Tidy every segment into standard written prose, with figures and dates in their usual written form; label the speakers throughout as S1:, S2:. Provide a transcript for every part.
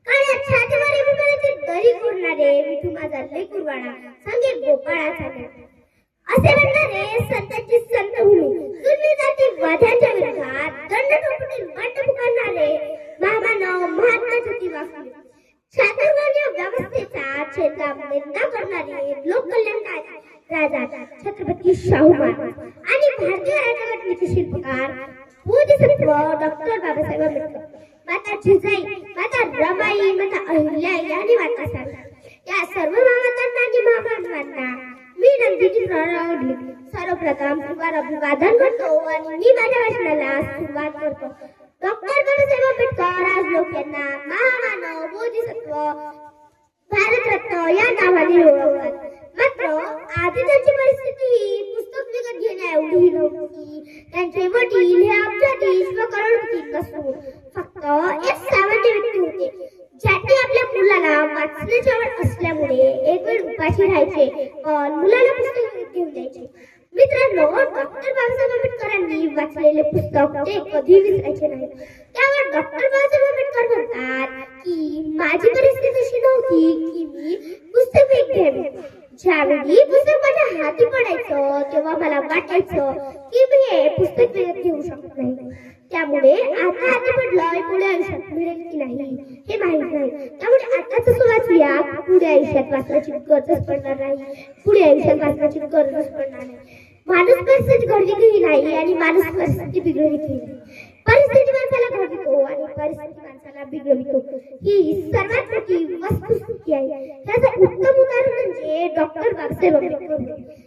S1: काळ्या छातीवर विमानाची दरी खुरणारे विठू माझा लय कुरवाडा संगे गोपाळाचा असे म्हणणारे संतांची संतभूमी जुनी जाती वाद्यांच्या विरोधात दंड ठोकून वाट पुकारणारे महामानव महात्मा ज्योतिबा शास्त्रज्ञ व्यवस्थेचा चेता निंदा करणारे लोककल्याणकारी राजा छत्रपती शाहू महाराज आणि भारतीय राज्यघटनेचे शिल्पकार बोधिसत्व डॉक्टर बाबासाहेब आंबेडकर माता जिजाई माता रमाई माता अहिल्या यांनी वाचा सांगतात. या सर्व महामातांना आणि महामानवांना मी नंदीची प्रणाली सर्वप्रथम तुकार अभिवादन करतो आणि मी माझ्या भाषणाला सुरुवात करतो. डॉक्टर बाबासाहेब आंबेडकर आज लोक यांना महामानव बोधिसत्व भारतरत्न या नावाने ओळखतात. मात्र आधी त्यांची परिस्थिती ही पुस्तक विकत घेण्या एवढी नव्हती. त्यांचे वडील हे अब्जाधीश व करोडपती नसून फक्त एक सामान्य व्यक्ती होते ज्यांनी आपल्या मुलाला वाचण्याची आवड असल्यामुळे एक वेळ उपाशी राहायचे पण मुलाला पुस्तक विकत घेऊन द्यायचे. मित्रांनो, डॉक्टर बाबासाहेब आंबेडकरांनी वाचलेले पुस्तक ते कधी विसरायचे नाही. त्यावर डॉक्टर बाबासाहेब आंबेडकर म्हणतात की माझी परिस्थिती अशी नव्हती की मी पुस्तक विकत घ्यावे. ज्यावेळी पुस्तक माझ्या हाती पडायचं तेव्हा मला वाटायचं की मी हे पुस्तक विकत घेऊ शकत नाही. त्यामुळे आता हाती पडलं पुढे आयुष्यात मिळेल की नाही हे माहीत नाही. त्यामुळे आताच वाचूया, पुढे आयुष्यात वाचण्याची गरजच पडणार नाही. पुढे आयुष्यात वाचण्याची गरजच पडणार नाही. माणूस परिस्थिती घडवितही नाही आणि माणूस परिस्थिती बिघडवितही नाही. परिस्थिती माणसाला घडवितो आणि परिस्थिती माणसाला बिघडवितो ही सर्वात मोठी वस्तुस्थिती आहे. त्याचं उत्तम उदाहरण म्हणजे डॉक्टर बाबासाहेब आंबेडकर.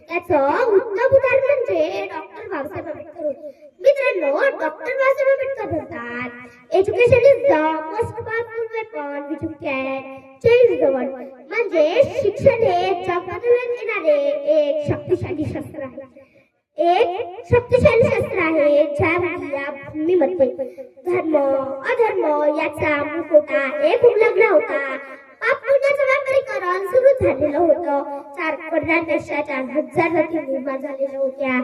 S1: त्याचं उत्तम उदाहरण म्हणजे डॉक्टर बाबासाहेब आंबेडकर. मित्रांनो, डॉक्टर बाबासाहेब आंबेडकर म्हणतात education is the most powerful weapon which you can change the world. म्हणजे शिक्षण हे जग बदलून येणारे एक शक्तिशाली शस्त्र आहे. एक शक्तिशाली शस्त्र आहे ज्यामध्ये या भूमीमध्ये धर्म अधर्म याचा मुखवटा एक उल्लंघन होता. पाप पुण्याचं व्यापारीकरण सुरू झालेलं होतं. 4 पडद्यांपेक्षा 4,000 नदी निर्माण झालेल्या होत्या.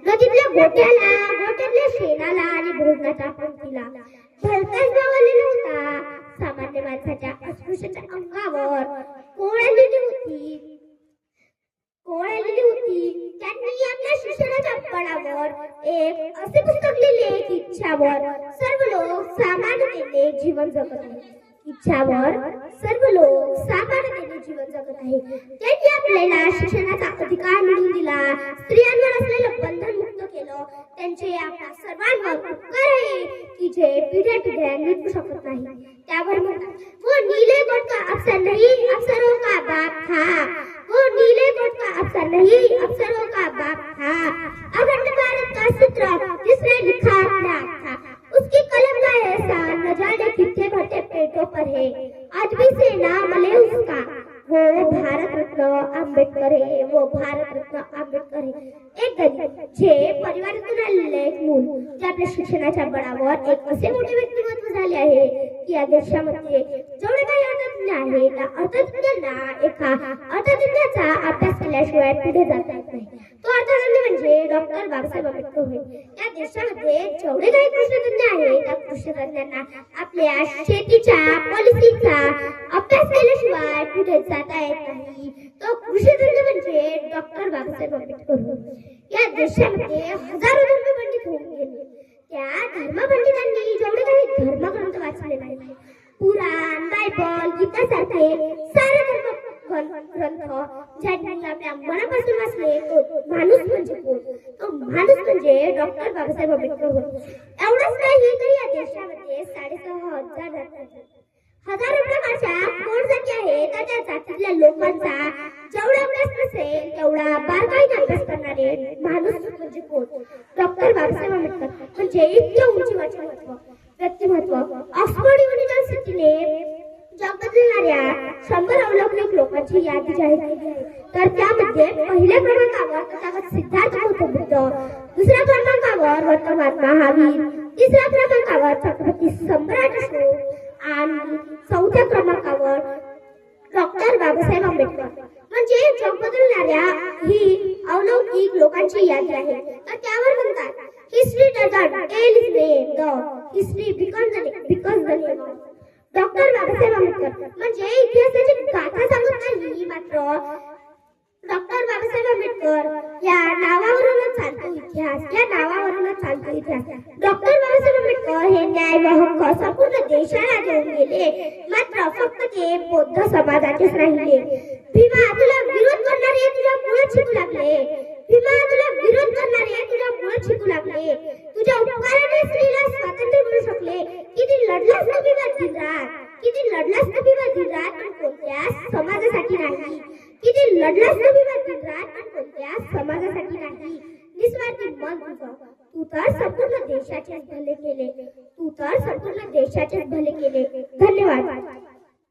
S1: नदीतल्या गोट्यातल्या शेणाला आणि भोजनाच्या पंक्तीला भलताच गावलेला होता. सामान्य माणसाच्या अस्पृश्याच्या अंगावर कोळलेली होती. त्यांनी आपल्या शिक्षणाच्या बळावर एक असे पुस्तक लिहिले की इच्छावर सर्व लोक समानतेने जीवन जगत आहेत. इच्छावर सर्व लोक समानतेने जीवन जगत आहे. त्यांनी आपल्याला शिक्षणाचा अधिकार मिळवून दिला. स्त्रियांवर असलेलं बंधन मुक्त केलं. त्यांचे आपल्या सर्वांवर उपकार आहे की जे पिढ्या पिढ्या मिटू शकत नाही. त्यावर म्हणतात वो नीले कोट का अफसर नहीं अफसरों का बाप था. वो नीले कोट का अफसर नहीं अफसरों का बाप था. अखंड भारत का सूत्र जिसने लिखा था उसकी कलम का एहसान न जाने कितने भट्टे पेटों पर है. आज भी से नाम ले उसका वो भारत रत्न आंबेडकर है. वो भारत रत्न आंबेडकर है. एक गरीब जे परिवारातून आलेले एक मूल जे आपल्या शिक्षणाच्या बळावर एक असे मोठे व्यक्तिमत्व झाले आहे की या देशामध्ये जेवढे काही अर्थतज्ञ आहेत त्या अर्थतज्ञांना एका अर्थतज्ञाचा अभ्यास केल्याशिवाय पुढे जाता येत नाही. तो अर्थतज्ञ म्हणजे डॉक्टर बाबासाहेब आंबेडकर होय. या देशामध्ये जेवढे काही कृषीतज्ञ आहेत त्या कृषीतज्ञांना आपल्या शेतीच्या पॉलिसीचा अभ्यास केल्याशिवाय पुढे जाता येत नाही. तो कृषीतज्ञ म्हणजे डॉक्टर बाबासाहेब आंबेडकर होय. या देशामध्ये हजारो धर्मपंडित होऊन गेले. त्या धर्मपंडितांनी जेवढे काही धर्मग्रंथ वाचले नाही, पुराण बायबल गीतासारखे सारे धर्मग्रंथ ज्यांनी आपल्या मनापासून वाचले तो माणूस म्हणजे कोण? तो माणूस म्हणजे डॉक्टर बाबासाहेब आंबेडकर होय. एवढंच नाही तर या देशामध्ये 6,500 हजारो प्रकारच्या कोण जाती आहेत. त्या जातीतल्या लोकांचा जेवढा अभ्यास नसेल तेवढा बारकाईने अभ्यास करणारे माणूस म्हणजे कोण? डॉक्टर बाबासाहेब आंबेडकर. म्हणजे इतक्या उंचीवरचे व्यक्तिमत्व. ऑक्सफोर्ड युनिव्हर्सिटीने जग बदलणाऱ्या 100 अलौकिक लोकांची यादी जाहीर केली आहे. तर त्यामध्ये पहिल्या क्रमांकावर तथागत सिद्धार्थ गौतम बुद्ध, दुसऱ्या क्रमांकावर वर्तमान महावीर, तिसऱ्या क्रमांकावर छत्रपती सम्राट अशोक आणि चौथ्या क्रमांकावर डॉक्टर बाबासाहेब आंबेडकर. म्हणजे जग बदलणाऱ्या ही अलौकिक लोकांची यादी आहे. तर त्यावर म्हणतात history doesn't tell his name, the history because the name of doctor Babasaheb Ambedkar म्हणजे इतिहासाची गाथा सांगत नाही, मात्र डॉक्टर बाबासाहेब आंबेडकर या नावावरूनच चालतो इतिहास, या नावावरूनच चालतो इतिहास. डॉक्टर बाबासाहेब आंबेडकर हे न्याय व हक्क संपूर्ण देशाला देऊन गेले, मात्र फक्त ते बौद्ध समाजाचेच राहिले. भीमा तुला विरोध करणारे तुझ्या मुळात शिकू लागले, भीमा तुला विरोध करणारे तुझ्या मुळात शिकू लागले. तुझ्या उपकाराने स्त्रीला स्वातंत्र्य मिळू शकले. किती लढलास ना भीमा दिनरात, किती लढलास ना भीमा दिनरात, पण कोणत्या समाजासाठी नाही. किती लढलास ना भीमा दिनरात, पण कोणत्या समाजासाठी नाही. निस्वार्थी मन तुझं, तू तर संपूर्ण देशाचे भले केले, तू तर संपूर्ण देशाचे भले केले. धन्यवाद.